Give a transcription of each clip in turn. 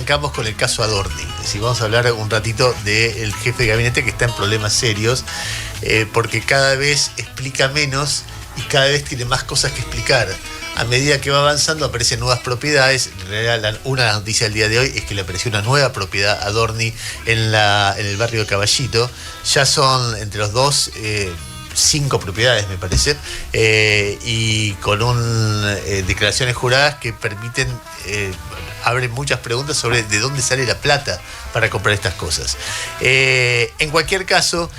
arrancamos con el caso Adorni. Si vamos a hablar un ratito del jefe de gabinete que está en problemas serios, porque cada vez explica menos y cada vez tiene más cosas que explicar. A medida que va avanzando aparecen nuevas propiedades. En realidad, una de las noticias del día de hoy es que le apareció una nueva propiedad a Adorni en el barrio de Caballito. Ya son entre los dos 5 propiedades, me parece, y con declaraciones juradas que permiten, abren muchas preguntas sobre de dónde sale la plata para comprar estas cosas. En cualquier caso,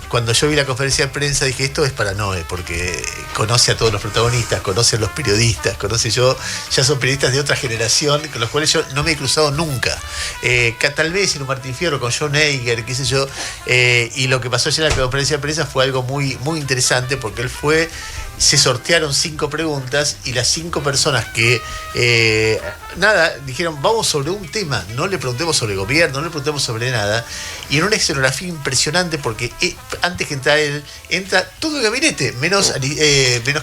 cuando yo vi la conferencia de prensa dije, esto es para Noé, porque conoce a todos los protagonistas, conoce a los periodistas, ya son periodistas de otra generación, con los cuales yo no me he cruzado nunca. Tal vez en un Martín Fierro con John Eiger, qué sé yo, y lo que pasó ayer en la conferencia de prensa fue algo muy, muy interesante, porque se sortearon 5 preguntas y las 5 personas que dijeron vamos sobre un tema, no le preguntemos sobre gobierno, no le preguntemos sobre nada, y en una escenografía impresionante, porque antes que entrar él, entra todo el gabinete, menos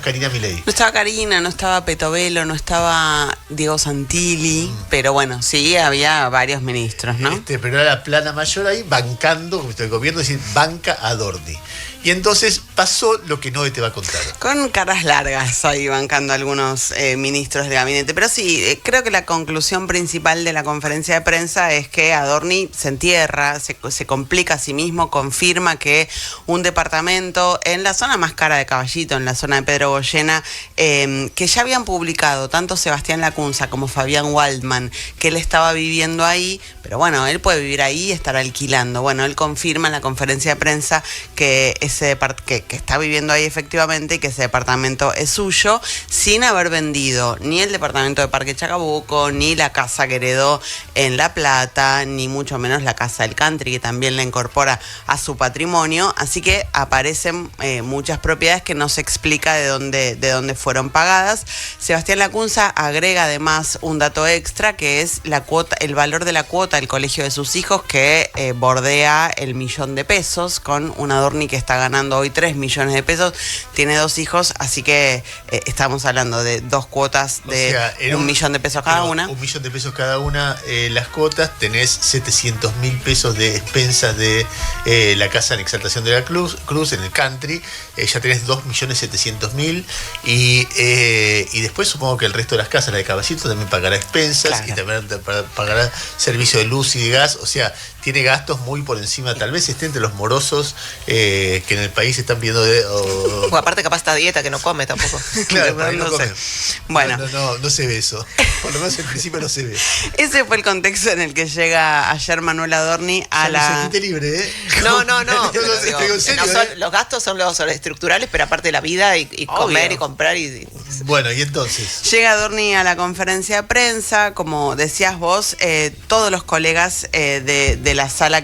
Karina Milei. No estaba Karina, no estaba Petovelo, no estaba Diego Santilli, pero bueno, sí, había varios ministros, ¿no? Pero era la plana mayor ahí bancando, el gobierno decir, banca a Adorni. Y entonces pasó lo que Noé te va a contar. Con caras largas ahí bancando algunos ministros de gabinete. Pero sí, creo que la conclusión principal de la conferencia de prensa es que Adorni se entierra, se complica a sí mismo, confirma que un departamento en la zona más cara de Caballito, en la zona de Pedro Goyena, que ya habían publicado tanto Sebastián Lacunza como Fabián Waldman, que él estaba viviendo ahí, pero bueno, él puede vivir ahí y estar alquilando. Bueno, él confirma en la conferencia de prensa que está viviendo ahí efectivamente y que ese departamento es suyo, sin haber vendido ni el departamento de Parque Chacabuco, ni la casa que heredó en La Plata, ni mucho menos la casa del country, que también la incorpora a su patrimonio. Así que aparecen muchas propiedades que no se explica de dónde fueron pagadas. Sebastián Lacunza agrega además un dato extra, que es el valor de la cuota del colegio de sus hijos, que bordea el $1.000.000, con un Adorni que está ganando hoy 3 millones de pesos, tiene 2 hijos, así que estamos hablando de 2 cuotas de $1.000.000 cada una. $1.000.000 cada una, las cuotas, tenés 700.000 pesos de expensas de la casa en Exaltación de la Cruz, en el country, ya tenés 2.700.000, y después supongo que el resto de las casas, la de Caballito, también pagará expensas, claro, y también pagará servicio de luz y de gas, o sea, tiene gastos muy por encima, tal vez esté entre los morosos que en el país están viendo o aparte capaz está a dieta, que no come tampoco. Claro, no come. Bueno. No se ve eso. Por lo menos en principio no se ve. Ese fue el contexto en el que llega ayer Manuel Adorni a la... Se quite libre, ¿eh? No. Los gastos son los estructurales, pero aparte de la vida y comer y comprar y... Bueno, y entonces... Llega Adorni a la conferencia de prensa, como decías vos, todos los colegas de la sala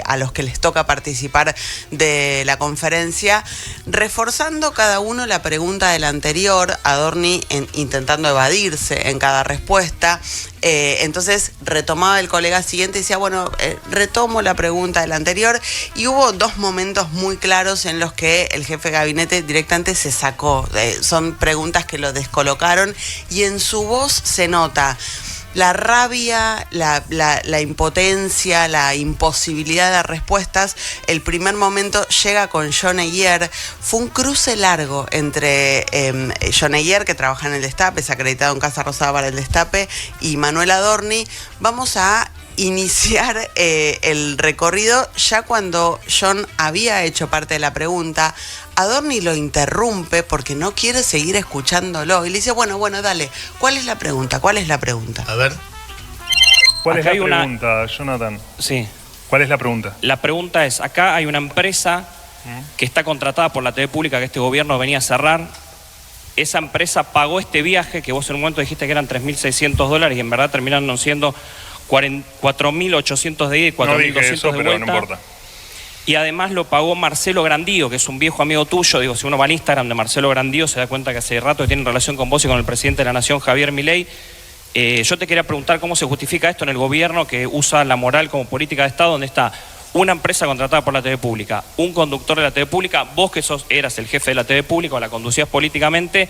a los que les toca participar de la conferencia, reforzando cada uno la pregunta del anterior, Adorni intentando evadirse en cada respuesta. Entonces retomaba el colega siguiente y decía, bueno, retomo la pregunta del anterior, y hubo 2 momentos muy claros en los que el jefe de gabinete directamente se sacó. Son preguntas que lo descolocaron, y en su voz se nota la rabia, la impotencia, la imposibilidad de dar respuestas. El primer momento llega con John Eiger. Fue un cruce largo entre John Eiger, que trabaja en el Destape, es acreditado en Casa Rosada para el Destape, y Manuel Adorni. Vamos a iniciar el recorrido ya cuando John había hecho parte de la pregunta. Adorni lo interrumpe porque no quiere seguir escuchándolo y le dice, bueno, dale, ¿cuál es la pregunta? A ver. ¿Cuál es la pregunta, Jonathan? Sí. ¿Cuál es la pregunta? La pregunta es, acá hay una empresa que está contratada por la TV Pública que este gobierno venía a cerrar. Esa empresa pagó este viaje, que vos en un momento dijiste que eran $3.600 y en verdad terminaron siendo 4.800 de ida y 4.200 de vuelta. Pero no importa. Y además lo pagó Marcelo Grandío, que es un viejo amigo tuyo. Digo, si uno va al Instagram de Marcelo Grandío, se da cuenta que hace rato que tiene relación con vos y con el presidente de la Nación, Javier Milei. Yo te quería preguntar cómo se justifica esto en el gobierno que usa la moral como política de Estado, donde está una empresa contratada por la TV Pública, un conductor de la TV Pública, vos que eras el jefe de la TV Pública o la conducías políticamente,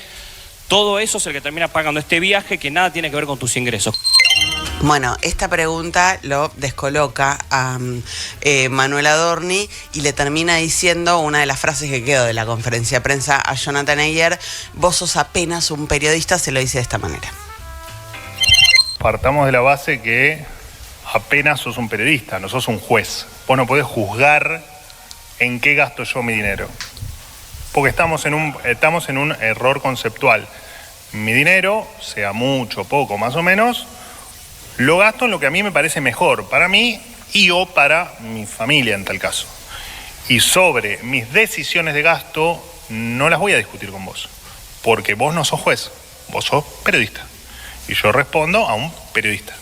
Todo eso es el que termina pagando este viaje que nada tiene que ver con tus ingresos. Bueno, esta pregunta lo descoloca a Manuel Adorni y le termina diciendo una de las frases que quedó de la conferencia de prensa a Jonathan Eyre: vos sos apenas un periodista, se lo dice de esta manera. Partamos de la base que apenas sos un periodista, no sos un juez. Vos no podés juzgar en qué gasto yo mi dinero. Porque estamos en un error conceptual. Mi dinero, sea mucho, poco, más o menos, lo gasto en lo que a mí me parece mejor, para mí y o para mi familia en tal caso. Y sobre mis decisiones de gasto no las voy a discutir con vos, porque vos no sos juez, vos sos periodista. Y yo respondo a un periodista.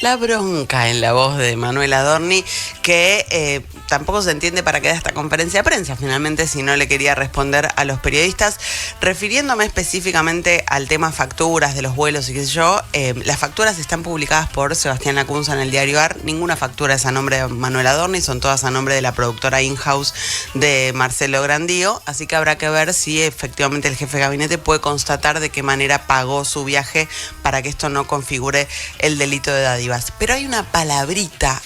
La bronca en la voz de Manuel Adorni, que tampoco se entiende para qué da esta conferencia de prensa, finalmente, si no le quería responder a los periodistas. Refiriéndome específicamente al tema facturas de los vuelos y qué sé yo, las facturas están publicadas por Sebastián Lacunza en el diario AR. Ninguna factura es a nombre de Manuel Adorni, son todas a nombre de la productora in-house de Marcelo Grandío, así que habrá que ver si efectivamente el jefe de gabinete puede constatar de qué manera pagó su viaje para que esto no configure el delito de dádivas. Pero hay una palabrita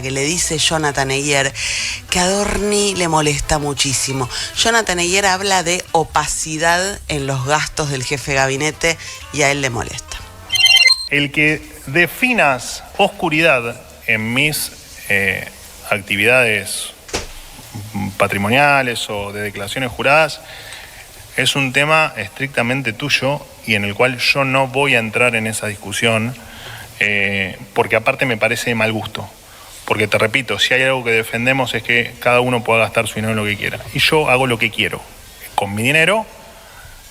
que le dice Jonathan Eyre que a Adorni le molesta muchísimo. Jonathan Eyre habla de opacidad en los gastos del jefe de gabinete y a él le molesta. El que definas oscuridad en mis actividades patrimoniales o de declaraciones juradas es un tema estrictamente tuyo y en el cual yo no voy a entrar en esa discusión. Porque aparte me parece de mal gusto. Porque te repito, si hay algo que defendemos es que cada uno pueda gastar su dinero en lo que quiera. Y yo hago lo que quiero. Con mi dinero,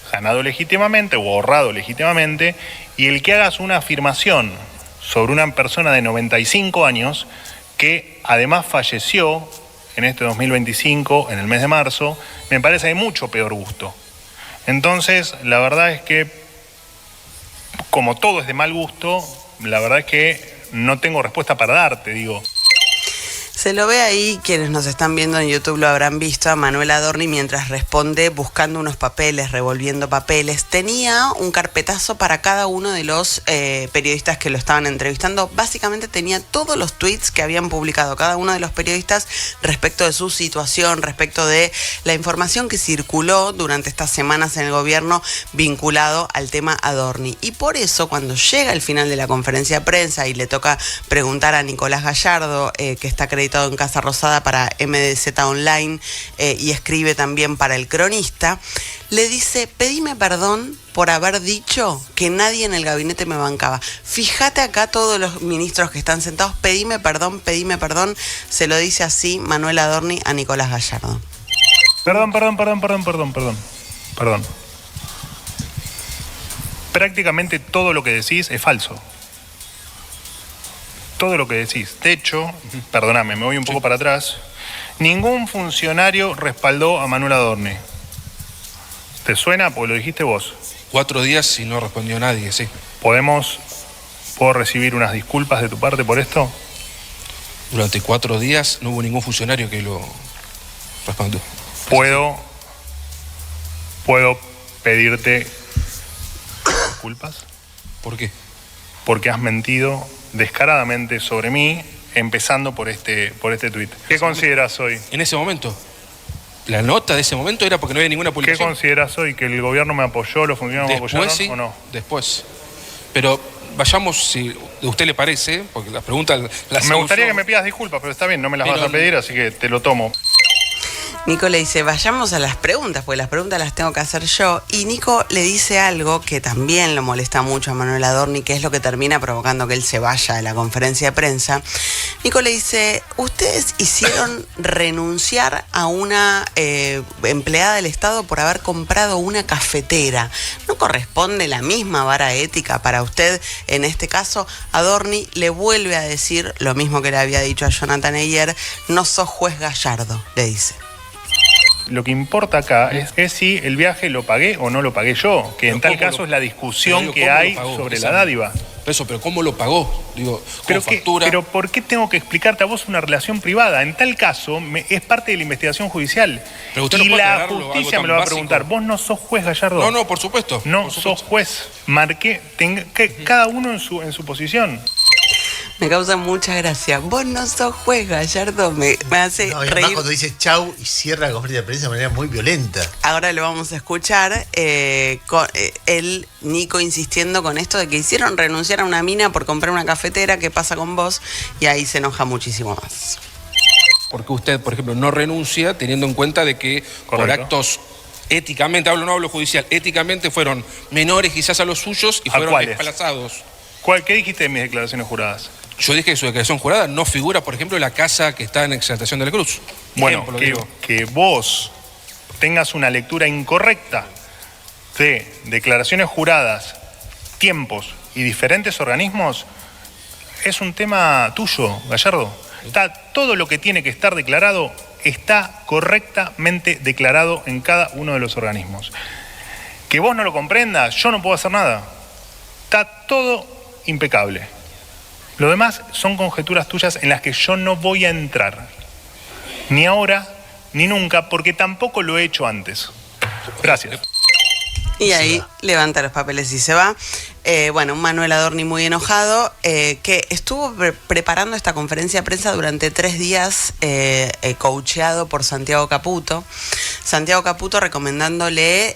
ganado legítimamente o ahorrado legítimamente, y el que hagas una afirmación sobre una persona de 95 años que además falleció en este 2025, en el mes de marzo, me parece de mucho peor gusto. Entonces, la verdad es que, como todo es de mal gusto, la verdad es que no tengo respuesta para darte, digo. Se lo ve ahí, quienes nos están viendo en YouTube lo habrán visto, a Manuel Adorni mientras responde buscando unos papeles, revolviendo papeles. Tenía un carpetazo para cada uno de los periodistas que lo estaban entrevistando. Básicamente tenía todos los tweets que habían publicado cada uno de los periodistas respecto de su situación, respecto de la información que circuló durante estas semanas en el gobierno vinculado al tema Adorni. Y por eso, cuando llega el final de la conferencia de prensa y le toca preguntar a Nicolás Gallardo, que está acreditado en Casa Rosada para MDZ Online y escribe también para El Cronista, le dice: pedime perdón por haber dicho que nadie en el gabinete me bancaba. Fíjate acá todos los ministros que están sentados, pedime perdón, se lo dice así Manuel Adorni a Nicolás Gallardo. Perdón. Prácticamente todo lo que decís es falso. Todo lo que decís. De hecho, perdóname, me voy un poco para atrás. Ningún funcionario respaldó a Manuel Adorni. ¿Te suena? Porque lo dijiste vos. 4 días y no respondió nadie, sí. ¿Puedo recibir unas disculpas de tu parte por esto? Durante 4 días no hubo ningún funcionario que lo respondió. ¿Puedo pedirte disculpas? ¿Por qué? Porque has mentido descaradamente sobre mí, empezando por este tuit. ¿Qué consideras hoy? En ese momento. La nota de ese momento era porque no había ninguna publicación. ¿Qué consideras hoy? ¿Que el gobierno me apoyó, los funcionarios me apoyaron sí, o no? Después. Pero vayamos, si a usted le parece, porque las preguntas las me gustaría que me pidas disculpas, pero está bien, no me las vas a pedir, así que te lo tomo. Nico le dice: vayamos a las preguntas, porque las preguntas las tengo que hacer yo. Y Nico le dice algo que también lo molesta mucho a Manuel Adorni, que es lo que termina provocando que él se vaya de la conferencia de prensa. Nico le dice: ustedes hicieron renunciar a una empleada del Estado por haber comprado una cafetera. ¿No corresponde la misma vara ética para usted en este caso? Adorni le vuelve a decir lo mismo que le había dicho a Jonathan Eyre: no sos juez Gallardo, le dice. Lo que importa acá es si el viaje lo pagué o no lo pagué yo, que en tal caso es la discusión que hay sobre la dádiva. Eso, pero ¿cómo lo pagó? Digo, Pero, con factura. pero ¿por qué tengo que explicarte a vos una relación privada? En tal caso, es parte de la investigación judicial. Pero usted no Y puede la aclararlo, algo justicia tan me lo va a básico. preguntar. Vos no sos juez, Gallardo. No, por supuesto. No por supuesto. sos juez. Marqué, cada uno en su posición. Me causa mucha gracia. Vos no sos juez, Gallardo. Me hace No, y además reír. cuando dice chau y cierra la conferencia de prensa de manera muy violenta. Ahora lo vamos a escuchar. Él, Nico, insistiendo con esto de que hicieron renunciar a una mina por comprar una cafetera. ¿Qué pasa con vos? Y ahí se enoja muchísimo más. Porque usted, por ejemplo, no renuncia teniendo en cuenta de que por Correcto. actos éticamente, no hablo judicial, éticamente fueron menores quizás a los suyos y ¿A fueron cuáles? desplazados. ¿Qué dijiste de mis declaraciones juradas? Yo dije que su declaración jurada no figura, por ejemplo, la casa que está en Exaltación de la Cruz. Bueno, Ejemplo, digo. que vos tengas una lectura incorrecta de declaraciones juradas, tiempos y diferentes organismos, es un tema tuyo, Gallardo. Todo lo que tiene que estar declarado está correctamente declarado en cada uno de los organismos. Que vos no lo comprendas, yo no puedo hacer nada. Está todo impecable. Lo demás son conjeturas tuyas en las que yo no voy a entrar. Ni ahora, ni nunca, porque tampoco lo he hecho antes. Gracias. Y ahí levanta los papeles y se va. Un Manuel Adorni muy enojado, que estuvo preparando esta conferencia de prensa durante 3 días, coacheado por Santiago Caputo. Santiago Caputo recomendándole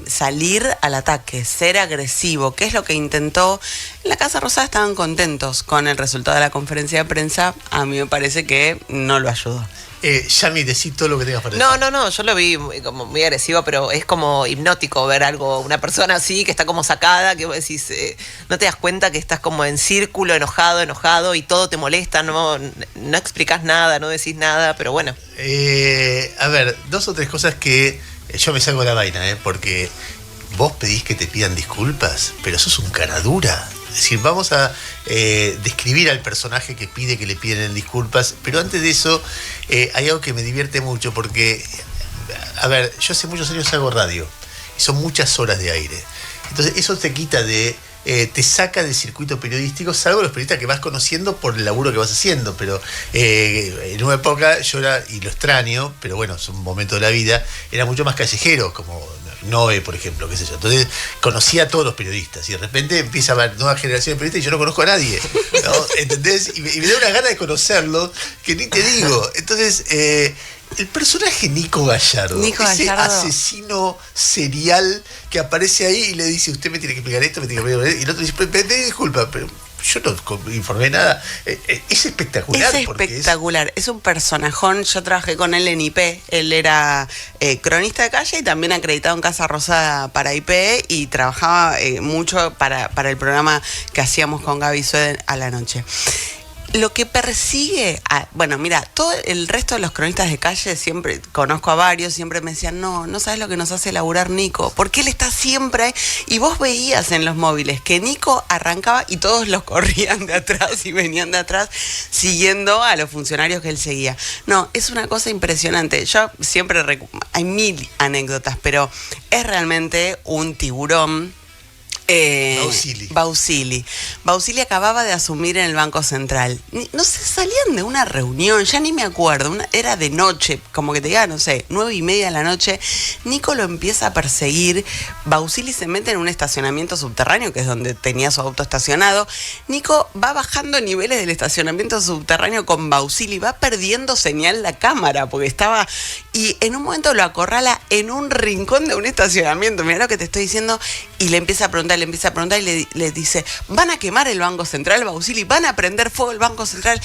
salir al ataque, ser agresivo, que es lo que intentó. En la Casa Rosada estaban contentos con el resultado de la conferencia de prensa. A mí me parece que no lo ayudó. Yami, decí todo lo que tengas para decir. No, yo lo vi como muy agresivo, pero es como hipnótico ver algo, una persona así que está como sacada, que vos decís, no te das cuenta que estás como en círculo, enojado y todo te molesta, no explicás nada, no decís nada, pero bueno. A ver, 2 o 3 cosas que yo me saco la vaina, porque vos pedís que te pidan disculpas, pero sos un caradura. Es decir, vamos a describir al personaje que pide que le piden disculpas, pero antes de eso hay algo que me divierte mucho porque, a ver, yo hace muchos años hago radio y son muchas horas de aire. Entonces eso te quita te saca del circuito periodístico, salvo los periodistas que vas conociendo por el laburo que vas haciendo, pero en una época yo era, y lo extraño, pero bueno, es un momento de la vida, era mucho más callejero, como Noé, por ejemplo, qué sé yo. Entonces conocía a todos los periodistas y de repente empieza a haber nueva generación de periodistas y yo no conozco a nadie, ¿no? ¿Entendés? Y me da una gana de conocerlos que ni te digo. Entonces, el personaje Nico Gallardo, ese asesino serial que aparece ahí y le dice, usted me tiene que explicar esto, me tiene que explicar esto, y el otro dice, pedí disculpa, pero yo no informé nada. Es espectacular. Es espectacular, es un personajón. Yo trabajé con él en IP, él era cronista de calle y también acreditado en Casa Rosada para IP y trabajaba mucho para el programa que hacíamos con Gaby Sueden a la noche. Lo que persigue, mira, todo el resto de los cronistas de calle, siempre conozco a varios, siempre me decían, no sabes lo que nos hace laburar Nico, porque él está siempre ahí. Y vos veías en los móviles que Nico arrancaba y todos los corrían de atrás y venían de atrás siguiendo a los funcionarios que él seguía. No, es una cosa impresionante. Yo siempre, hay 1000 anécdotas, pero es realmente un tiburón. Bausili acababa de asumir en el Banco Central. No sé, salían de una reunión, ya ni me acuerdo, era de noche, como que te diga, no sé, 9:30 de la noche. Nico lo empieza a perseguir. Bausili se mete en un estacionamiento subterráneo, que es donde tenía su auto estacionado. Nico va bajando niveles del estacionamiento subterráneo con Bausili, va perdiendo señal la cámara, porque estaba. Y en un momento lo acorrala en un rincón de un estacionamiento. Mirá lo que te estoy diciendo. Y le empieza a preguntar y le dice, ¿van a quemar el Banco Central, Bausili? ¿Van a prender fuego el Banco Central?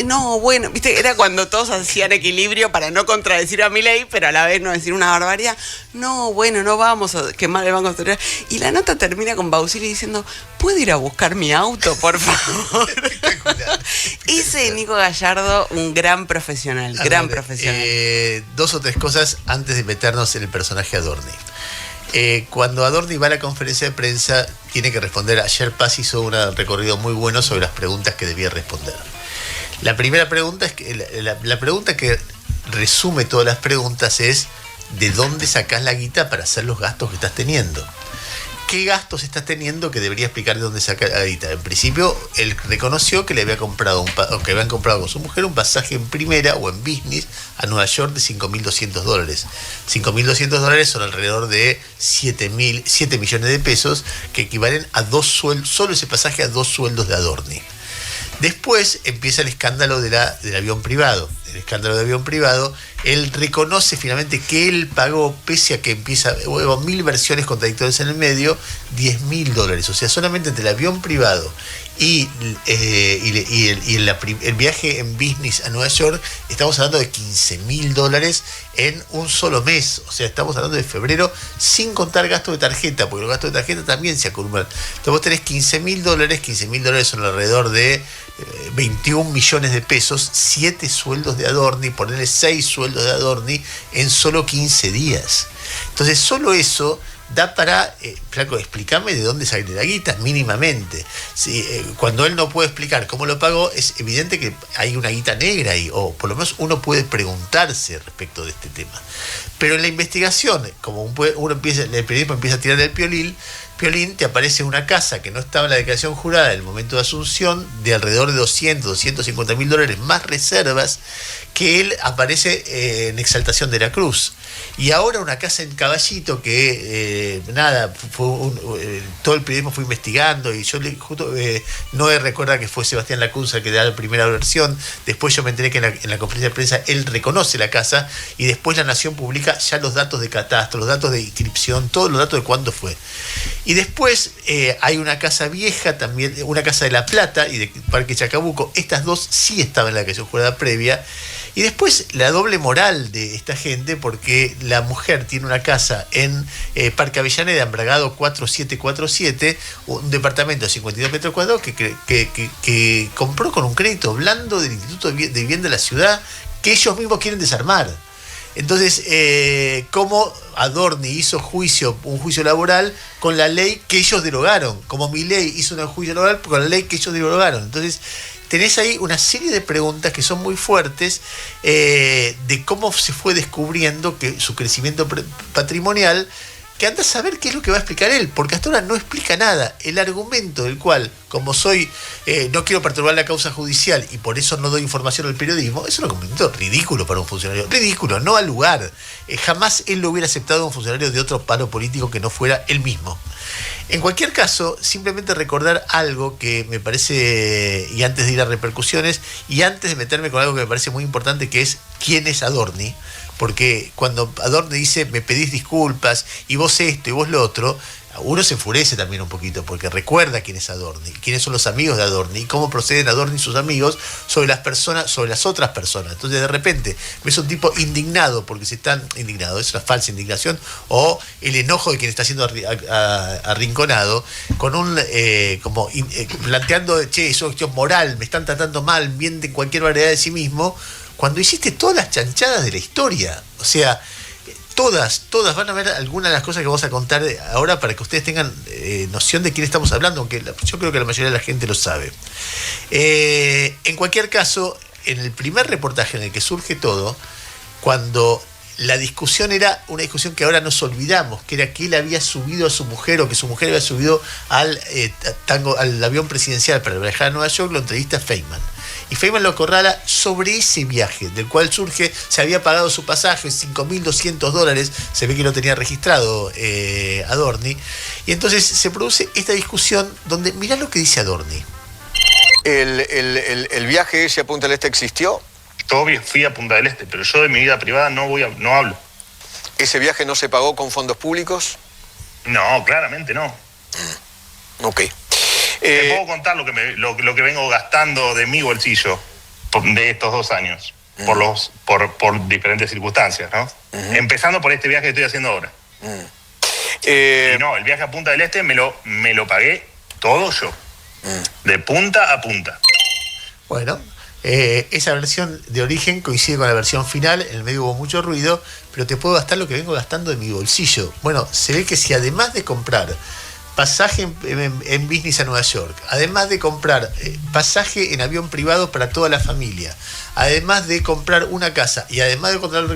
No, bueno, viste, era cuando todos hacían equilibrio para no contradecir a Milei, pero a la vez no decir una barbaridad. No, bueno, no vamos a quemar el Banco Central. Y la nota termina con Bausili diciendo, ¿puedo ir a buscar mi auto, por favor? Espectacular. Ese Nico Gallardo, un gran profesional, profesional. 2 o 3 cosas antes de meternos en el personaje Adorni. Cuando Adorni va a la conferencia de prensa, tiene que responder. Ayer Paz hizo un recorrido muy bueno sobre las preguntas que debía responder. La primera pregunta es que la pregunta que resume todas las preguntas es: ¿de dónde sacás la guita para hacer los gastos que estás teniendo? qué gastos está teniendo que debería explicar de dónde saca la guita. En principio, él reconoció que le había comprado que habían comprado con su mujer un pasaje en primera o en business a Nueva York de $5.200. $5.200 son alrededor de 7 millones de pesos, que equivalen a 2 sueldos, solo ese pasaje a 2 sueldos de Adorni. Después empieza el escándalo del avión privado. El escándalo del avión privado, él reconoce finalmente que él pagó, pese a que hubo 1000 versiones contradictorias en el medio, $10.000. O sea, solamente entre el avión privado y el viaje en business a Nueva York, estamos hablando de $15.000 en un solo mes. O sea, estamos hablando de febrero, sin contar gastos de tarjeta, porque los gastos de tarjeta también se acumulan. Entonces vos tenés $15.000, $15.000 son alrededor de 21 millones de pesos, 7 sueldos de Adorni, ponerle 6 sueldos de Adorni en solo 15 días. Entonces solo eso da para, flaco, explícame de dónde sale la guita, mínimamente. Cuando él no puede explicar cómo lo pagó, es evidente que hay una guita negra ahí, o por lo menos uno puede preguntarse respecto de este tema. Pero en la investigación, como uno empieza, el periodismo empieza a tirar el piolín, te aparece una casa que no estaba en la declaración jurada en el momento de asunción, de alrededor de $250.000 más reservas, que él aparece en exaltación de la cruz. Y ahora una casa en Caballito que, todo el periodismo fue investigando, y yo no recuerda que fue Sebastián Lacunza el que da la primera versión. Después yo me enteré que en la conferencia de prensa él reconoce la casa, y después La Nación publica ya los datos de catastro, los datos de inscripción, todos los datos de cuándo fue. Y después hay una casa vieja también, una casa de La Plata y de Parque Chacabuco. Estas dos sí estaban en la declaración jurada previa. Y después la doble moral de esta gente, porque la mujer tiene una casa en Parque Avellaneda, Embragado 4747, un departamento de 52 metros cuadrados que compró con un crédito blando del Instituto de Vivienda de la ciudad, que ellos mismos quieren desarmar. Entonces, ¿cómo Adorni hizo un juicio laboral con la ley que ellos derogaron? Como Milei hizo un juicio laboral con la ley que ellos derogaron. Entonces, tenés ahí una serie de preguntas que son muy fuertes, de cómo se fue descubriendo que su crecimiento patrimonial, que anda a saber qué es lo que va a explicar él, porque hasta ahora no explica nada. El argumento del cual, como no quiero perturbar la causa judicial y por eso no doy información al periodismo, es un argumento ridículo para un funcionario, ridículo, no al lugar. Jamás él lo hubiera aceptado a un funcionario de otro palo político que no fuera él mismo. En cualquier caso, simplemente recordar algo que me parece, y antes de ir a repercusiones, y antes de meterme con algo que me parece muy importante, que es quién es Adorni. Porque cuando Adorni dice, me pedís disculpas, y vos esto, y vos lo otro, uno se enfurece también un poquito, porque recuerda quién es Adorni, quiénes son los amigos de Adorni, y cómo proceden Adorni y sus amigos sobre las otras personas. Entonces, de repente, ves un tipo indignado, porque indignado, es una falsa indignación, o el enojo de quien está siendo arrinconado, con planteando, eso es moral, me están tratando mal, mienten cualquier variedad de sí mismo, cuando hiciste todas las chanchadas de la historia. O sea, todas van a ver algunas de las cosas que vamos a contar ahora para que ustedes tengan noción de quién estamos hablando, aunque yo creo que la mayoría de la gente lo sabe. En cualquier caso, en el primer reportaje en el que surge todo, cuando la discusión era una discusión que ahora nos olvidamos, que era que él había subido a su mujer, o que su mujer había subido al avión presidencial para viajar a Nueva York, lo entrevista Feynman. Y Feynman lo acorrala sobre ese viaje, del cual surge, se había pagado su pasaje, $5.200, se ve que lo tenía registrado Adorni, y entonces se produce esta discusión donde, mirá lo que dice Adorni. ¿El viaje ese a Punta del Este existió? Yo fui a Punta del Este, pero yo de mi vida privada no hablo. ¿Ese viaje no se pagó con fondos públicos? No, claramente no. Ok. Te puedo contar lo que vengo gastando de mi bolsillo de estos 2 años, por diferentes circunstancias, ¿no? Empezando por este viaje que estoy haciendo ahora. Y no, el viaje a Punta del Este me lo pagué todo yo, de punta a punta. Bueno, esa versión de origen coincide con la versión final, en el medio hubo mucho ruido, pero te puedo gastar lo que vengo gastando de mi bolsillo. Bueno, se ve que si además de comprar pasaje en business a Nueva York, además de comprar pasaje en avión privado para toda la familia, además de comprar una casa y además de comprar,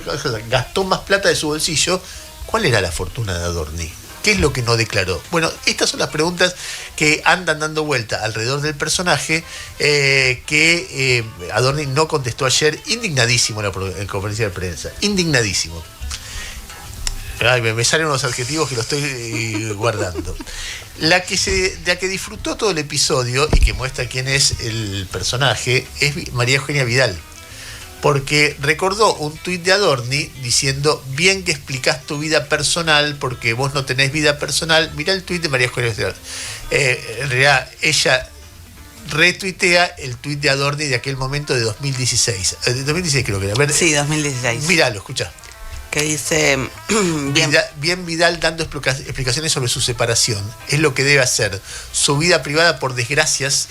gastó más plata de su bolsillo, ¿cuál era la fortuna de Adorni? ¿Qué es lo que no declaró? Bueno, estas son las preguntas que andan dando vuelta alrededor del personaje que Adorni no contestó ayer, indignadísimo en conferencia de prensa, indignadísimo. Ay, me salen unos adjetivos que lo estoy guardando. La que disfrutó todo el episodio y que muestra quién es el personaje es María Eugenia Vidal, porque recordó un tuit de Adorni diciendo: bien que explicás tu vida personal, porque vos no tenés vida personal. Mirá el tuit de María Eugenia Vidal. En realidad, ella retuitea el tuit de Adorni de aquel momento de 2016. 2016 creo que era. A ver, sí, 2016. Míralo, escuchá. Que dice bien Vidal dando explicaciones sobre su separación. Es lo que debe hacer. Su vida privada, por desgracia, es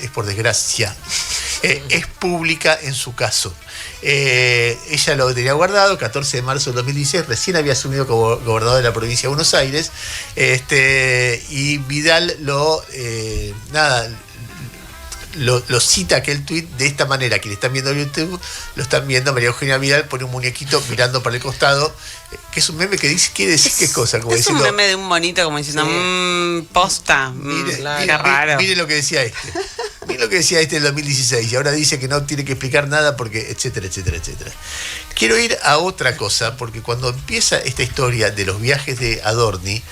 pública en su caso. Ella lo tenía guardado, 14 de marzo del 2016, recién había asumido como gobernador de la provincia de Buenos Aires, y Vidal lo cita aquel tuit de esta manera. Quienes están viendo YouTube lo están viendo. María Eugenia Vidal pone un muñequito mirando para el costado, que es un meme que quiere decir qué cosa, como es diciendo, un meme de un monito como diciendo posta, qué raro. Mire lo que decía mire lo que decía del 2016, y ahora dice que no tiene que explicar nada porque etcétera. Quiero ir a otra cosa, porque cuando empieza esta historia de los viajes de Adorni,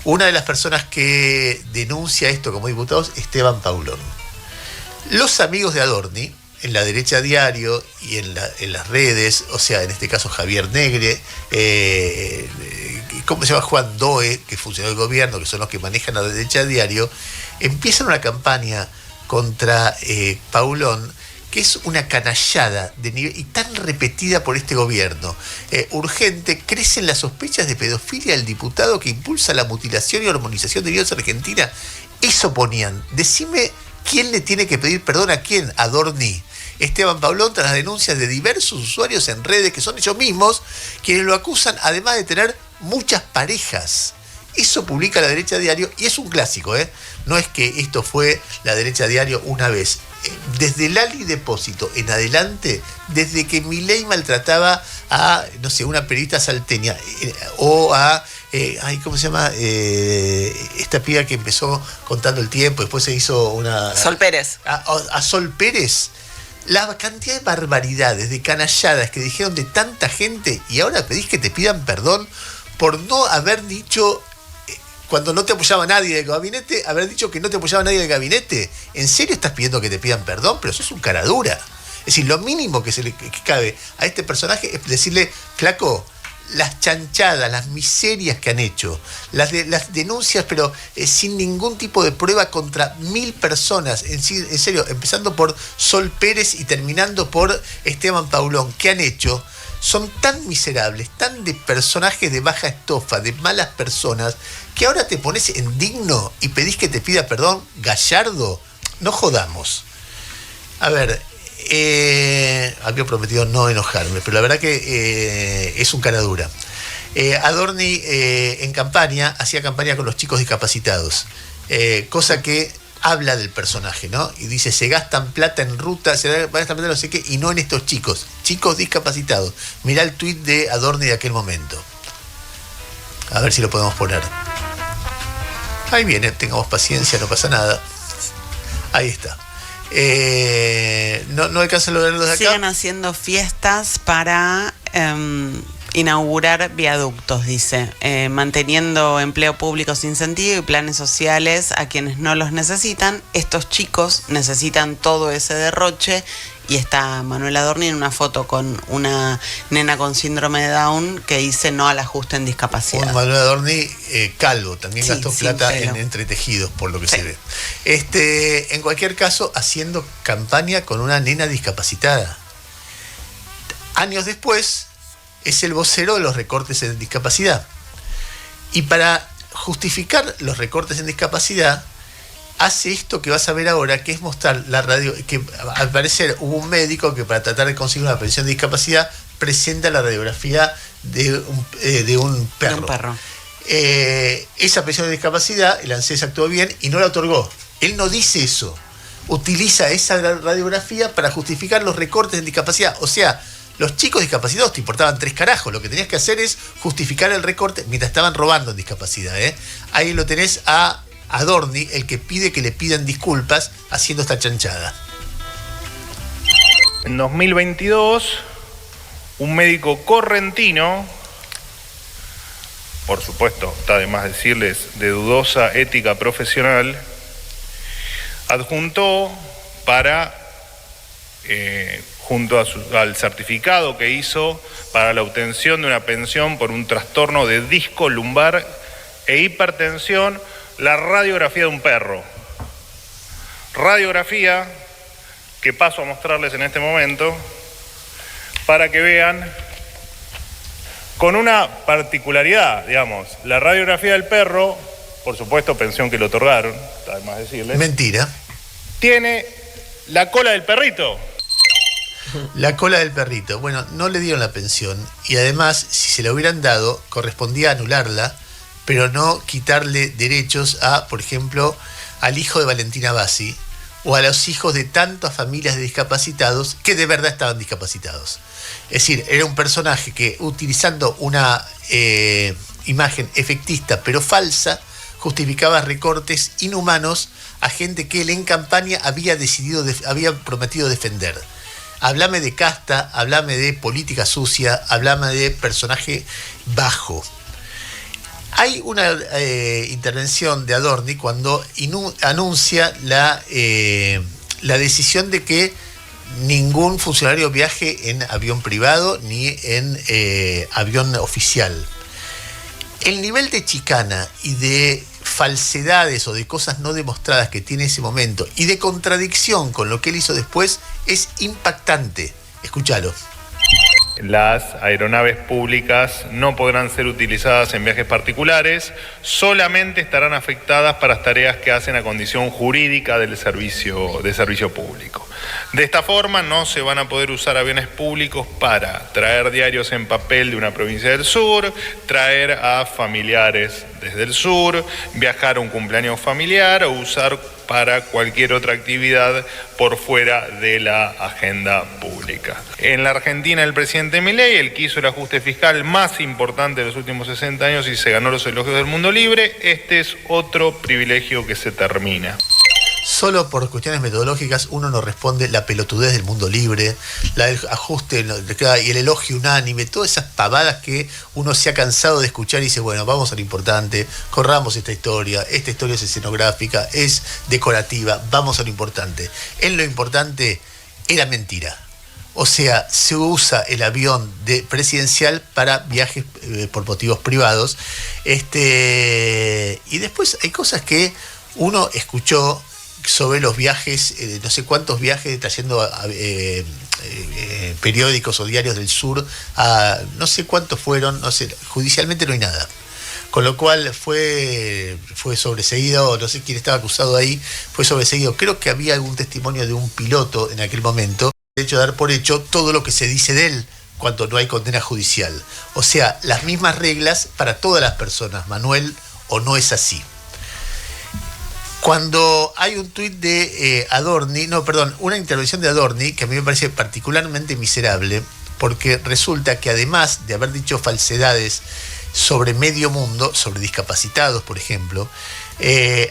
una de las personas que denuncia esto como diputado es Esteban Paulón. Los amigos de Adorni, en la derecha diario y en las redes, o sea, en este caso Javier Negre, ¿cómo se llama? Juan Doe, que funcionó el gobierno, que son los que manejan la derecha diario, empiezan una campaña contra Paulón, que es una canallada de nivel y tan repetida por este gobierno. Urgente, crecen las sospechas de pedofilia del diputado que impulsa la mutilación y hormonización de niños en Argentina. Eso ponían. Decime quién le tiene que pedir perdón a quién. Adorni. Esteban Paulón, tras las denuncias de diversos usuarios en redes, que son ellos mismos quienes lo acusan, además de tener muchas parejas. Eso publica la derecha diario y es un clásico, ¿eh? No es que esto fue la derecha diario una vez. Desde el Ali Depósito en adelante, desde que Milei maltrataba a, no sé, una periodista salteña, o a, ¿cómo se llama? Esta piba que empezó contando el tiempo, después se hizo una... Sol Pérez. A Sol Pérez. La cantidad de barbaridades, de canalladas que dijeron de tanta gente, y ahora pedís que te pidan perdón por no haber dicho... Cuando no te apoyaba nadie del gabinete, haber dicho que no te apoyaba nadie del gabinete. ¿En serio estás pidiendo que te pidan perdón? Pero sos un cara dura. Es decir, lo mínimo que cabe a este personaje es decirle: flaco, las chanchadas, las miserias que han hecho, las denuncias, pero sin ningún tipo de prueba contra 1000 personas, en serio, empezando por Sol Pérez y terminando por Esteban Paulón, que han hecho, son tan miserables, tan de personajes de baja estofa, de malas personas, que ahora te pones indigno y pedís que te pida perdón. Gallardo, no jodamos. A ver, había prometido no enojarme, pero la verdad que es un cara dura. Adorni en campaña, hacía campaña con los chicos discapacitados, cosa que habla del personaje, ¿no? Y dice: se gastan plata en ruta, se gastan plata no sé qué, y no en estos chicos discapacitados. Mirá el tuit de Adorni de aquel momento. A ver si lo podemos poner. Ahí viene, tengamos paciencia, no pasa nada. Ahí está. No alcanza a verlos de acá. Siguen haciendo fiestas para inaugurar viaductos, dice, manteniendo empleo público sin sentido y planes sociales a quienes no los necesitan. Estos chicos necesitan todo ese derroche. Y está Manuel Adorni en una foto con una nena con síndrome de Down que dice no al ajuste en discapacidad. Un Manuel Adorni calvo, también gastó plata en entretejidos, por lo que se ve. En cualquier caso, haciendo campaña con una nena discapacitada. Años después, es el vocero de los recortes en discapacidad. Y para justificar los recortes en discapacidad, hace esto que vas a ver ahora, que es mostrar la radio, que al parecer hubo un médico que para tratar de conseguir una pensión de discapacidad presenta la radiografía de un perro. De un perro. Esa pensión de discapacidad, el ANSES actuó bien y no la otorgó. Él no dice eso. Utiliza esa radiografía para justificar los recortes en discapacidad. O sea, Los chicos discapacitados te importaban 3 carajos. Lo que tenías que hacer es justificar el recorte mientras estaban robando en discapacidad. Ahí lo tenés a Adorni, el que pide que le pidan disculpas haciendo esta chanchada. En 2022, un médico correntino, por supuesto, está de más decirles, de dudosa ética profesional, adjuntó para, junto al certificado que hizo para la obtención de una pensión por un trastorno de disco lumbar e hipertensión, la radiografía de un perro. Radiografía que paso a mostrarles en este momento para que vean con una particularidad, digamos, la radiografía del perro, por supuesto pensión que le otorgaron, está de más decirles. Mentira. Tiene la cola del perrito. La cola del perrito. Bueno, no le dieron la pensión y además, si se la hubieran dado, correspondía anularla, pero no quitarle derechos a, por ejemplo, al hijo de Valentina Bassi o a los hijos de tantas familias de discapacitados que de verdad estaban discapacitados. Es decir, era un personaje que, utilizando una imagen efectista pero falsa, justificaba recortes inhumanos a gente que él en campaña había prometido defender. Háblame de casta, háblame de política sucia, háblame de personaje bajo. Hay una intervención de Adorni cuando anuncia la decisión de que ningún funcionario viaje en avión privado ni en avión oficial. El nivel de chicana y de falsedades o de cosas no demostradas que tiene ese momento y de contradicción con lo que él hizo después es impactante. Escúchalo. Las aeronaves públicas no podrán ser utilizadas en viajes particulares, solamente estarán afectadas para las tareas que hacen a condición jurídica de servicio público. De esta forma no se van a poder usar aviones públicos para traer diarios en papel de una provincia del sur, traer a familiares desde el sur, viajar a un cumpleaños familiar o usar para cualquier otra actividad por fuera de la agenda pública. En la Argentina, el presidente Milei, el que hizo el ajuste fiscal más importante de los últimos 60 años y se ganó los elogios del mundo libre, este es otro privilegio que se termina. Solo por cuestiones metodológicas uno no responde la pelotudez del mundo libre, el ajuste y el elogio unánime, todas esas pavadas que uno se ha cansado de escuchar y dice, bueno, vamos a lo importante, corramos esta historia es escenográfica, es decorativa, vamos a lo importante. En lo importante era mentira. O sea, se usa el avión presidencial para viajes por motivos privados. Y después hay cosas que uno escuchó sobre los viajes, no sé cuántos viajes trayendo periódicos o diarios del sur, no sé cuántos fueron, no sé, judicialmente no hay nada. Con lo cual fue sobreseído, no sé quién estaba acusado ahí, fue sobreseído. Creo que había algún testimonio de un piloto en aquel momento, de hecho, dar por hecho todo lo que se dice de él cuando no hay condena judicial. O sea, las mismas reglas para todas las personas, Manuel, o no es así. Cuando hay un tuit de una intervención de Adorni que a mí me parece particularmente miserable, porque resulta que además de haber dicho falsedades sobre medio mundo, sobre discapacitados, por ejemplo,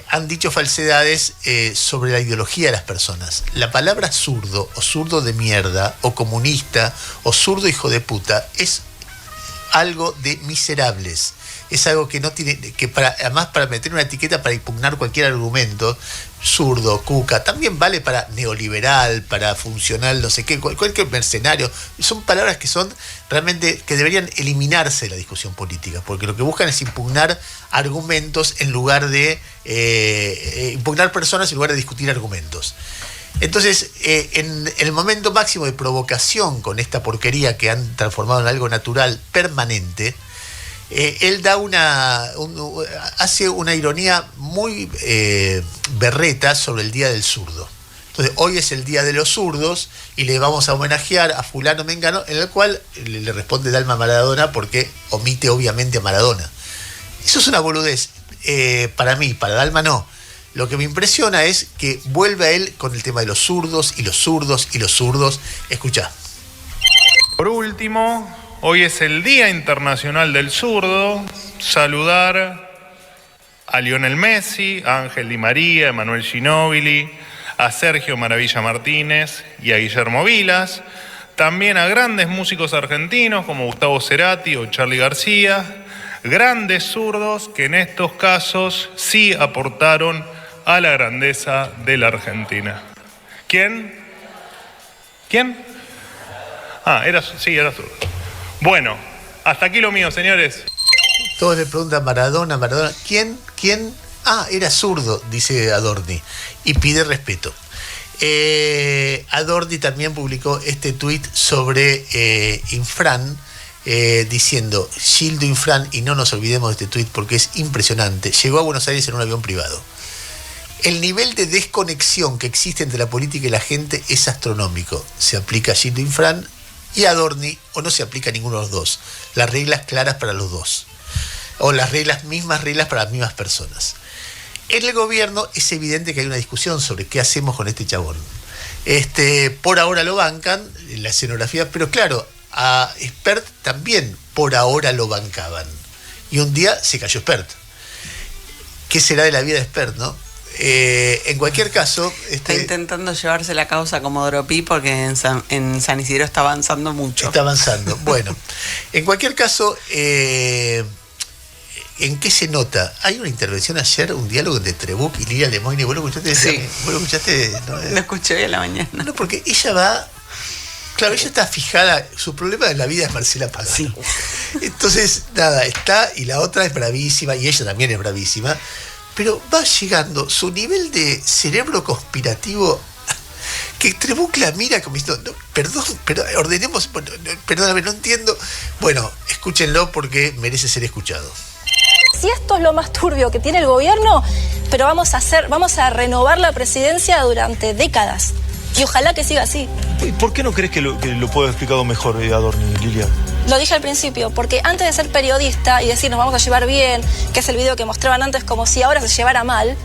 han dicho falsedades sobre la ideología de las personas. La palabra zurdo, o zurdo de mierda, o comunista, o zurdo hijo de puta, es algo de miserables. Es algo que no tiene, además para meter una etiqueta para impugnar cualquier argumento, zurdo, cuca, también vale para neoliberal, para funcional, no sé qué, cualquier mercenario. Son palabras que son realmente, que deberían eliminarse de la discusión política, porque lo que buscan es impugnar argumentos en lugar de, impugnar personas en lugar de discutir argumentos. Entonces, en el momento máximo de provocación con esta porquería que han transformado en algo natural permanente, él da hace una ironía muy berreta sobre el Día del Zurdo. Entonces, hoy es el Día de los Zurdos y le vamos a homenajear a fulano mengano, en el cual le responde Dalma Maradona porque omite obviamente a Maradona. Eso es una boludez. Para mí, para Dalma no. Lo que me impresiona es que vuelve a él con el tema de los zurdos y los zurdos y los zurdos. Escuchá. Por último, hoy es el Día Internacional del Zurdo. Saludar a Lionel Messi, a Ángel Di María, a Emanuel Ginóbili, a Sergio Maravilla Martínez y a Guillermo Vilas. También a grandes músicos argentinos como Gustavo Cerati o Charly García. Grandes zurdos que en estos casos sí aportaron a la grandeza de la Argentina. ¿Quién? Era zurdo. Bueno, hasta aquí lo mío, señores. Todos le preguntan Maradona, ¿quién? Era zurdo, dice Adorni, y pide respeto. Adorni también publicó este tuit sobre Infran, diciendo: Gildo Infran, y no nos olvidemos de este tuit porque es impresionante, llegó a Buenos Aires en un avión privado. El nivel de desconexión que existe entre la política y la gente es astronómico. Se aplica a Gildo Infran y a Adorni, o no se aplica a ninguno de los dos. Las reglas claras para los dos, o las mismas reglas para las mismas personas. En el gobierno es evidente que hay una discusión sobre qué hacemos con este chabón. Por ahora lo bancan, la escenografía, pero claro, a Spert también por ahora lo bancaban. Y un día se cayó Spert. ¿Qué será de la vida de Spert, no? En cualquier caso... Está intentando llevarse la causa como Doropi porque en San Isidro está avanzando mucho. Está avanzando. Bueno, en cualquier caso... ¿En qué se nota? Hay una intervención ayer, un diálogo entre Trebuch y Lilia Lemoyne. ¿Vos lo escuchaste? Sí. ¿Vos lo escuchaste? ¿No? Lo escuché hoy a la mañana. No, porque ella va... Claro, ella está fijada, su problema en la vida es Marcela Pagano. Sí. Entonces, nada, está, y la otra es bravísima, y ella también es bravísima, pero va llegando su nivel de cerebro conspirativo que Trebuch la mira como diciendo, no, perdón, pero ordenemos, perdóname, no entiendo. Bueno, escúchenlo porque merece ser escuchado. Si esto es lo más turbio que tiene el gobierno, pero vamos a renovar la presidencia durante décadas. Y ojalá que siga así. ¿Por qué no crees que lo puedo haber explicado mejor Adorni, Lilia? Lo dije al principio, porque antes de ser periodista y decir nos vamos a llevar bien, que es el video que mostraban antes como si ahora se llevara mal,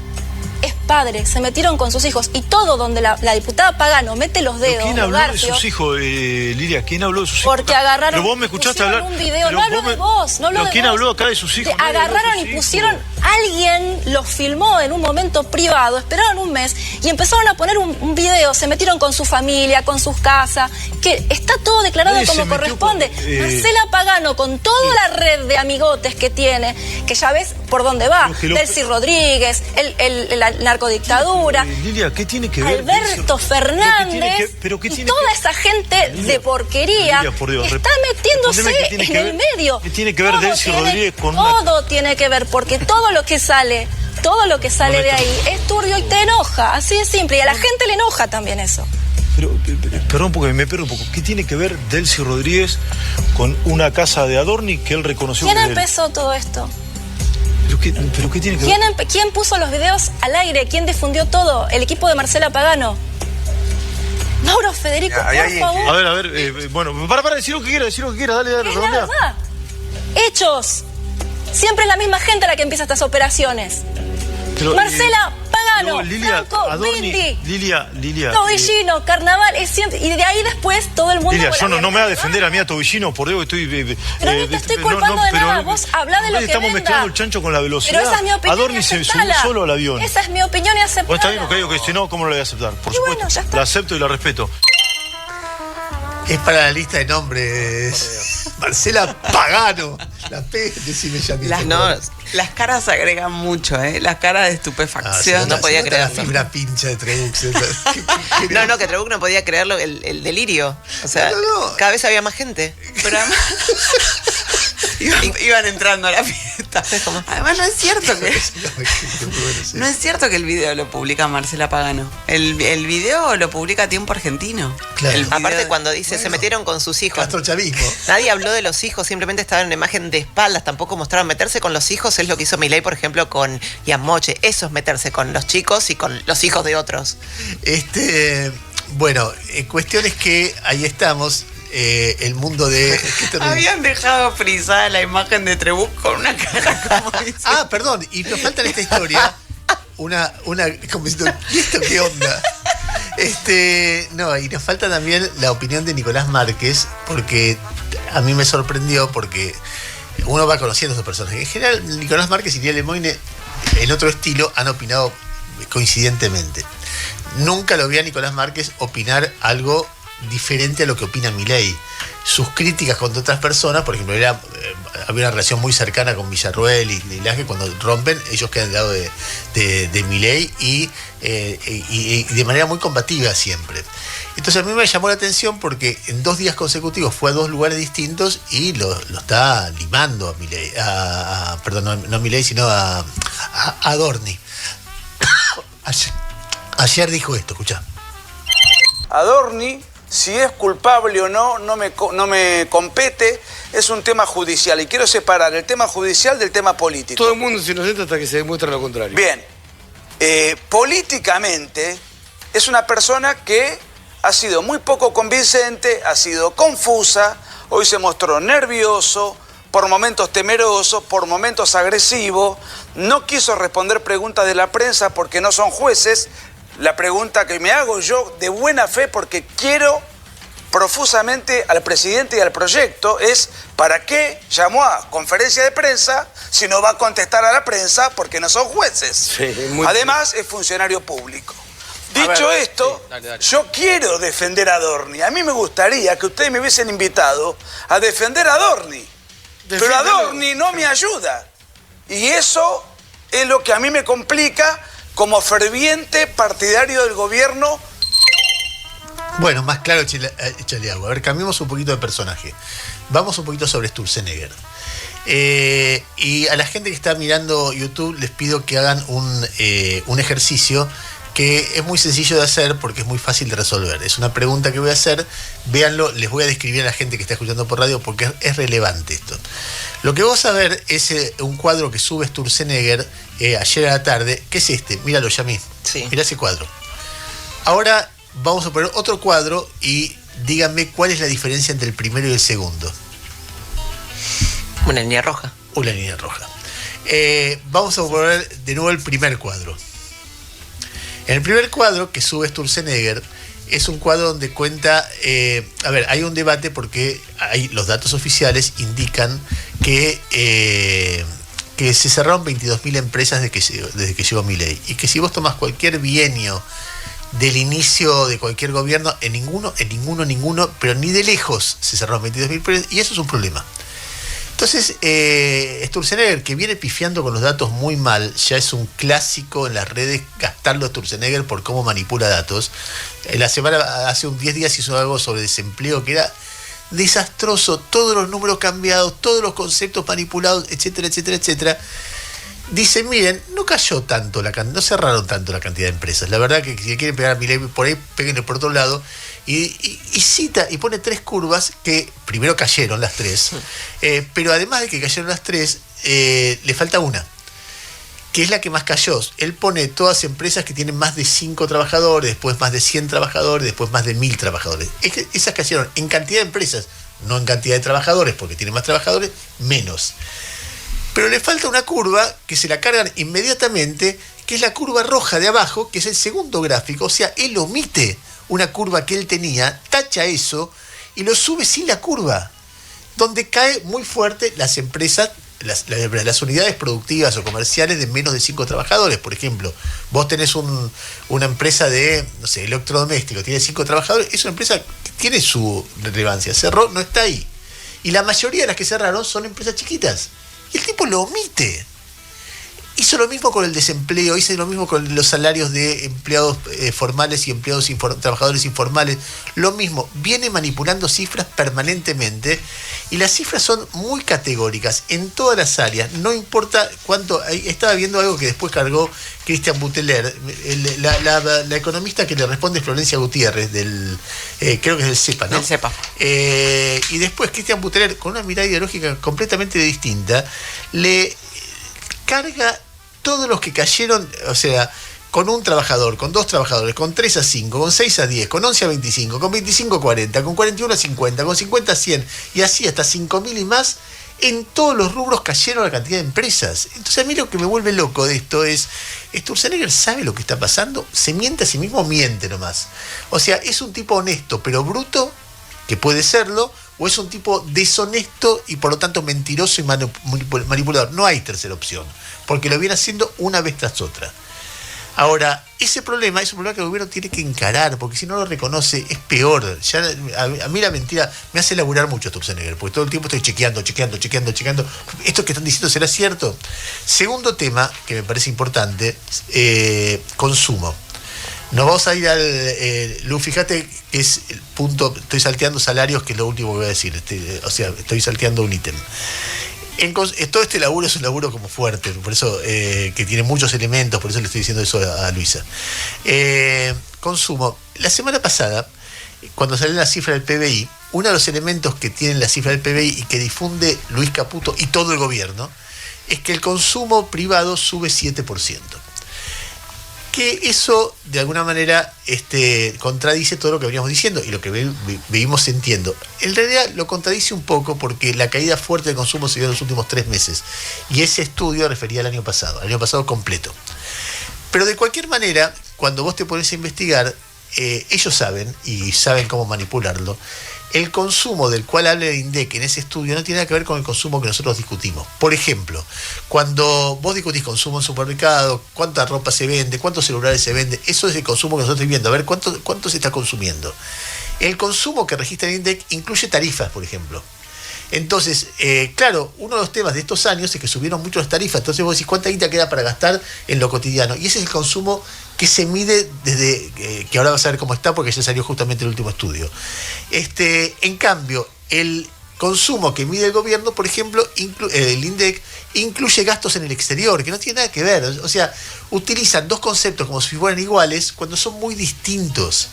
es padre, se metieron con sus hijos y todo donde la diputada Pagano mete los dedos. ¿Quién habló de sus hijos, Lilia? ¿Quién habló de sus hijos? Porque agarraron. Pero vos me escuchaste hablar. Un video, no hablo de vos, no hablo de vos. ¿Quién habló acá de sus hijos? Agarraron y pusieron, alguien los filmó en un momento privado, esperaron un mes y empezaron a poner un video, se metieron con su familia, con sus casas, que está todo declarado como corresponde. Marcela Pagano, con toda la red de amigotes que tiene, que ya ves por dónde va, Delcy Rodríguez, la narcodictadura, Lilia, ¿qué tiene que ver? Alberto Fernández, y toda esa gente de porquería Lilia, por Dios, está metiéndose en el medio. ¿Qué tiene que ver Delcy Rodríguez con todo tiene que ver, porque todo lo que sale de ahí es turbio y te enoja, así de simple, y a la gente le enoja también eso. Pero, perdón porque me pierdo un poco, ¿qué tiene que ver Delcy Rodríguez con una casa de Adorni que él reconoció? ¿Quién empezó todo esto? ¿Pero qué tiene que ver? ¿Quién puso los videos al aire? ¿Quién difundió todo? El equipo de Marcela Pagano. Mauro Federico, por favor. A ver, bueno, para decir lo que quiera, dale, es redondea. la verdad. Hechos. Siempre es la misma gente la que empieza estas operaciones. Pero, Marcela Pagano, Lilia, Franco, Adorni, Vinti, Lilia. Tobillino, Carnaval, es siempre, y de ahí después todo el mundo... Lilia, yo no me voy a defender a mí a Tobillino, por Dios, estoy... Pero no te estoy culpando de nada, vos hablá de lo que estamos venga. Mezclando el chancho con la velocidad. Pero esa es mi opinión. Adorni se subió solo al avión. Esa es mi opinión y aceptala. Bueno, está bien, ok, si no, ¿cómo lo voy a aceptar? Por supuesto, bueno, ya está. la acepto y la respeto. Es para la lista de nombres. Marcela Pagano. La P, decime ya mismo. Las caras agregan mucho, ¿eh? Las caras de estupefacción. No podía creerlo. La fibra pincha de Trebuch. Que Trebuch no podía creerlo, el delirio. O sea, cada vez había más gente. Pero además... Iban entrando a la fiesta. Además no es cierto que el video lo publica Marcela Pagano. El video lo publica Tiempo Argentino. Claro. Aparte cuando dice se metieron con sus hijos. Castrochavismo. Nadie habló de los hijos, simplemente estaba en una imagen de espaldas, tampoco mostraron meterse con los hijos, es lo que hizo Milei, por ejemplo, con Ian Moche. Eso es meterse con los chicos y con los hijos de otros. Bueno, cuestión es que ahí estamos. El mundo de... Habían dejado frisada la imagen de Trebuch con una cara como dice. Perdón, y nos falta en esta historia una como diciendo, ¿y esto qué onda? No, y nos falta también la opinión de Nicolás Márquez, porque a mí me sorprendió, porque uno va conociendo a esos personajes. En general, Nicolás Márquez y Lía Lemoine, en otro estilo, han opinado coincidentemente. Nunca lo vi a Nicolás Márquez opinar algo diferente a lo que opina Milei. Sus críticas contra otras personas, por ejemplo, había una relación muy cercana con Villarruel y Laje. Cuando rompen, ellos quedan del lado de Milei y de manera muy combativa siempre. Entonces a mí me llamó la atención porque en 2 días consecutivos fue a 2 lugares distintos y lo está limando a Milei, perdón, no a Milei, sino a Adorni. Ayer dijo esto, escuchá. Adorni, si es culpable o no me compete, es un tema judicial. Y quiero separar el tema judicial del tema político. Todo el mundo es inocente hasta que se demuestre lo contrario. Bien, políticamente es una persona que ha sido muy poco convincente, ha sido confusa, hoy se mostró nervioso, por momentos temeroso, por momentos agresivo, no quiso responder preguntas de la prensa porque no son jueces. La pregunta que me hago yo de buena fe, porque quiero profusamente al presidente y al proyecto, es ¿para qué llamó a conferencia de prensa si no va a contestar a la prensa porque no son jueces? Sí, Además es funcionario público. Dicho esto, sí, dale. yo quiero defender a Adorni. A mí me gustaría que ustedes me hubiesen invitado a defender a Adorni. Pero Adorni no me ayuda. Y eso es lo que a mí me complica como ferviente partidario del gobierno. Bueno, más claro, échale agua. A ver, cambiemos un poquito de personaje. Vamos un poquito sobre Sturzenegger. Y a la gente que está mirando YouTube les pido que hagan un ejercicio que es muy sencillo de hacer porque es muy fácil de resolver. Es una pregunta que voy a hacer, véanlo, les voy a describir a la gente que está escuchando por radio porque es relevante esto. Lo que vamos a ver es un cuadro que sube Sturzenegger ayer a la tarde, que es este, míralo Yamí, Sí. Mirá ese cuadro. Ahora vamos a poner otro cuadro y díganme cuál es la diferencia entre el primero y el segundo. Una línea roja. Una línea roja. Vamos a poner de nuevo el primer cuadro. En el primer cuadro que sube Sturzenegger es un cuadro donde cuenta, hay un debate porque los datos oficiales indican que se cerraron 22.000 empresas desde que llegó Milei, y que si vos tomás cualquier bienio del inicio de cualquier gobierno, en ninguno, pero ni de lejos se cerraron 22.000 empresas, y eso es un problema. Entonces, Sturzenegger, que viene pifiando con los datos muy mal, ya es un clásico en las redes gastarlo a Sturzenegger por cómo manipula datos. Hace 10 días hizo algo sobre desempleo que era desastroso, todos los números cambiados, todos los conceptos manipulados, etcétera, etcétera, etcétera. Dice, miren, no cerraron tanto la cantidad de empresas. La verdad que si quieren pegar a Milei por ahí, péguenle por otro lado. Y cita y pone 3 curvas que primero cayeron las 3, pero además de que cayeron las 3, le falta una, que es la que más cayó. Él pone todas empresas que tienen más de 5 trabajadores, después más de 100 trabajadores, después más de 1.000 trabajadores. Esas cayeron en cantidad de empresas, no en cantidad de trabajadores, porque tienen más trabajadores, menos. Pero le falta una curva que se la cargan inmediatamente, que es la curva roja de abajo, que es el segundo gráfico. O sea, él omite una curva que él tenía, tacha eso y lo sube sin la curva, donde cae muy fuerte las empresas, las unidades productivas o comerciales de menos de 5 trabajadores. Por ejemplo, vos tenés una empresa de, no sé, electrodoméstico, tiene 5 trabajadores, es una empresa que tiene su relevancia, cerró, no está ahí. Y la mayoría de las que cerraron son empresas chiquitas. Y el tipo lo omite. Hizo lo mismo con el desempleo, hizo lo mismo con los salarios de empleados formales y trabajadores informales. Lo mismo, viene manipulando cifras permanentemente y las cifras son muy categóricas en todas las áreas. No importa cuánto. Estaba viendo algo que después cargó Cristian Buteler, la economista que le responde Florencia Gutiérrez, creo que es del CEPA, ¿no? Del CEPA. Y después Cristian Buteler, con una mirada ideológica completamente distinta, le carga todos los que cayeron, o sea, con un trabajador, con 2 trabajadores, con 3 a 5, con 6 a 10, con 11 a 25, con 25 a 40, con 41 a 50, con 50 a 100, y así hasta 5.000 y más, En todos los rubros cayeron la cantidad de empresas. Entonces a mí lo que me vuelve loco de esto es, Sturzenegger sabe lo que está pasando, se miente a sí mismo, miente nomás. O sea, es un tipo honesto, pero bruto, que puede serlo, o es un tipo deshonesto y por lo tanto mentiroso y manipulador. No hay tercera opción, porque lo viene haciendo una vez tras otra. Ahora, ese problema es un problema que el gobierno tiene que encarar, porque si no lo reconoce es peor. Ya, a mí la mentira me hace laburar mucho Sturzenegger, porque todo el tiempo estoy chequeando. ¿Esto que están diciendo será cierto? Segundo tema, que me parece importante, consumo. Nos vamos a ir al... Lu, fíjate que es el punto, estoy salteando salarios, que es lo último que voy a decir, estoy salteando un ítem. Todo este laburo es un laburo como fuerte, por eso que tiene muchos elementos, por eso le estoy diciendo eso a Luisa. Consumo. La semana pasada, cuando salió la cifra del PBI, uno de los elementos que tiene la cifra del PBI y que difunde Luis Caputo y todo el gobierno, es que el consumo privado sube 7%. Que eso de alguna manera contradice todo lo que veníamos diciendo y lo que vivimos sintiendo. En realidad lo contradice un poco porque la caída fuerte del consumo se dio en los últimos 3 meses y ese estudio refería al año pasado completo. Pero de cualquier manera, cuando vos te pones a investigar, ellos saben y saben cómo manipularlo. El consumo del cual habla el INDEC en ese estudio no tiene nada que ver con el consumo que nosotros discutimos. Por ejemplo, cuando vos discutís consumo en supermercado, cuánta ropa se vende, cuántos celulares se venden, eso es el consumo que nosotros estamos viendo. A ver, ¿cuánto se está consumiendo? El consumo que registra el INDEC incluye tarifas, por ejemplo. Entonces, claro, uno de los temas de estos años es que subieron mucho las tarifas. Entonces vos decís, ¿cuánta guita queda para gastar en lo cotidiano? Y ese es el consumo que se mide desde, que ahora vas a ver cómo está porque ya salió justamente el último estudio. En cambio, el consumo que mide el gobierno, por ejemplo, el INDEC, incluye gastos en el exterior, que no tiene nada que ver. O sea, utilizan dos conceptos como si fueran iguales cuando son muy distintos.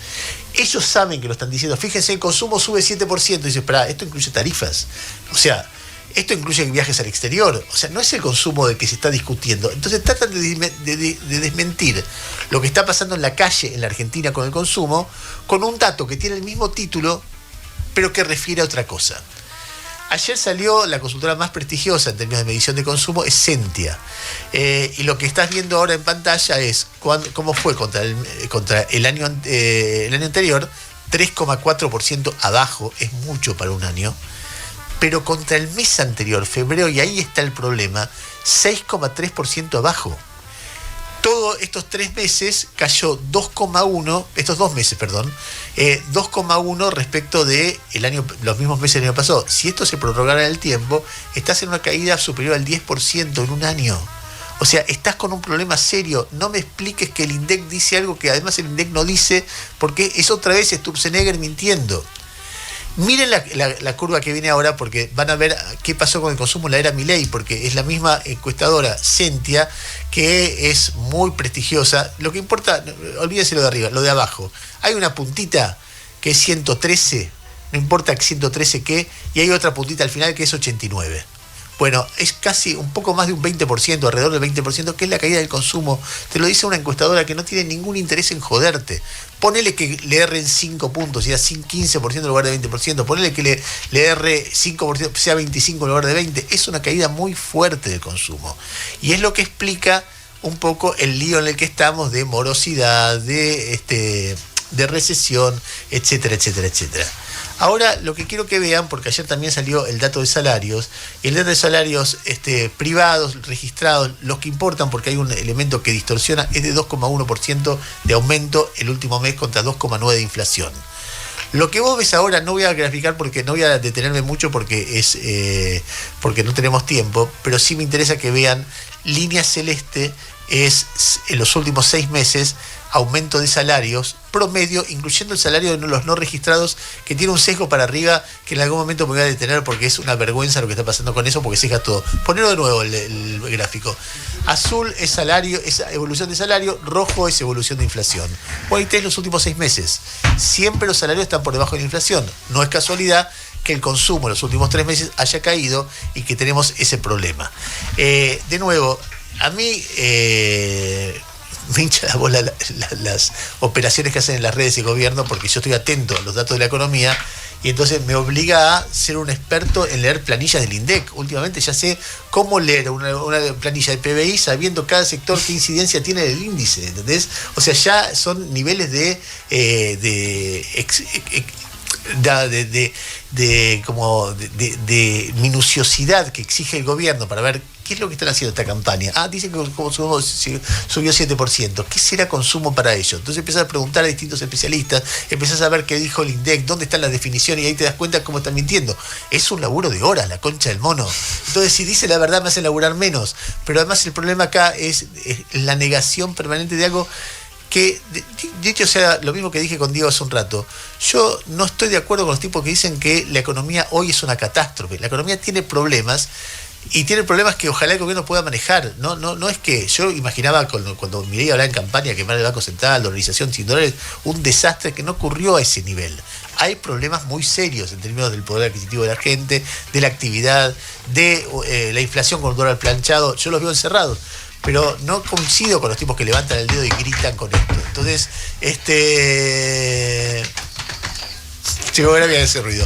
Ellos saben que lo están diciendo. Fíjense, el consumo sube 7%. Y dicen, espera, esto incluye tarifas. O sea, esto incluye viajes al exterior. O sea, no es el consumo del que se está discutiendo. Entonces tratan de desmentir lo que está pasando en la calle en la Argentina con el consumo, con un dato que tiene el mismo título, pero que refiere a otra cosa. Ayer salió la consultora más prestigiosa en términos de medición de consumo, es Sentia. Y lo que estás viendo ahora en pantalla es cómo fue contra el año anterior, 3,4% abajo, es mucho para un año. Pero contra el mes anterior, febrero, y ahí está el problema, 6,3% abajo. Todos estos 3 meses cayó 2,1, estos 2 meses, perdón, 2,1 respecto de los mismos meses del año pasado. Si esto se prorrogara en el tiempo, estás en una caída superior al 10% en un año. O sea, estás con un problema serio. No me expliques que el INDEC dice algo que además el INDEC no dice, porque es otra vez Sturzenegger mintiendo. Miren la curva que viene ahora porque van a ver qué pasó con el consumo en la era Milei, porque es la misma encuestadora Sentia, que es muy prestigiosa. Lo que importa, olvídese lo de arriba, lo de abajo. Hay una puntita que es 113, no importa 113 qué, y hay otra puntita al final que es 89. Bueno, es casi un poco más de un 20%, alrededor del 20%, que es la caída del consumo. Te lo dice una encuestadora que no tiene ningún interés en joderte. Ponele que le erren 5 puntos, sea 15% en lugar de 20%. Ponele que le erre 5%, sea 25 en lugar de 20%. Es una caída muy fuerte del consumo. Y es lo que explica un poco el lío en el que estamos de morosidad, de recesión, etcétera, etcétera, etcétera. Ahora lo que quiero que vean, porque ayer también salió el dato de salarios, y el dato de salarios privados, registrados, los que importan porque hay un elemento que distorsiona, es de 2,1% de aumento el último mes contra 2,9% de inflación. Lo que vos ves ahora, no voy a graficar porque no voy a detenerme mucho porque no tenemos tiempo, pero sí me interesa que vean línea celeste, es en los últimos 6 meses aumento de salarios promedio, incluyendo el salario de los no registrados, que tiene un sesgo para arriba que en algún momento me voy a detener porque es una vergüenza lo que está pasando con eso, porque sesga todo. Ponelo de nuevo el gráfico. Azul es salario, es evolución de salario, rojo es evolución de inflación. Hoy tenés los últimos 6 meses. Siempre los salarios están por debajo de la inflación. No es casualidad que el consumo en los últimos 3 meses haya caído y que tenemos ese problema. De nuevo, a mí me hincha la bola las operaciones que hacen en las redes de gobierno, porque yo estoy atento a los datos de la economía y entonces me obliga a ser un experto en leer planillas del INDEC. Últimamente ya sé cómo leer una planilla de PBI sabiendo cada sector qué incidencia tiene el índice, ¿entendés? O sea, ya son niveles de minuciosidad que exige el gobierno para ver qué es lo que están haciendo esta campaña. Dicen que el consumo subió 7%. ¿Qué será consumo para ellos? Entonces empiezas a preguntar a distintos especialistas, empiezas a ver qué dijo el INDEC, dónde está la definición, y ahí te das cuenta cómo están mintiendo. Es un laburo de horas, la concha del mono. Entonces, si dice la verdad, me hace laburar menos. Pero además el problema acá es la negación permanente de algo que, dicho sea lo mismo que dije con Diego hace un rato, yo no estoy de acuerdo con los tipos que dicen que la economía hoy es una catástrofe. La economía tiene problemas, y tiene problemas que ojalá el gobierno pueda manejar. No es que yo imaginaba cuando Milei hablaba en campaña, quemar el Banco Central, dolarización sin dólares, un desastre que no ocurrió a ese nivel. Hay problemas muy serios en términos del poder adquisitivo de la gente, de la actividad, de la inflación con el dólar planchado. Yo los veo encerrados, pero no coincido con los tipos que levantan el dedo y gritan con esto. Entonces, llegó a ese ruido.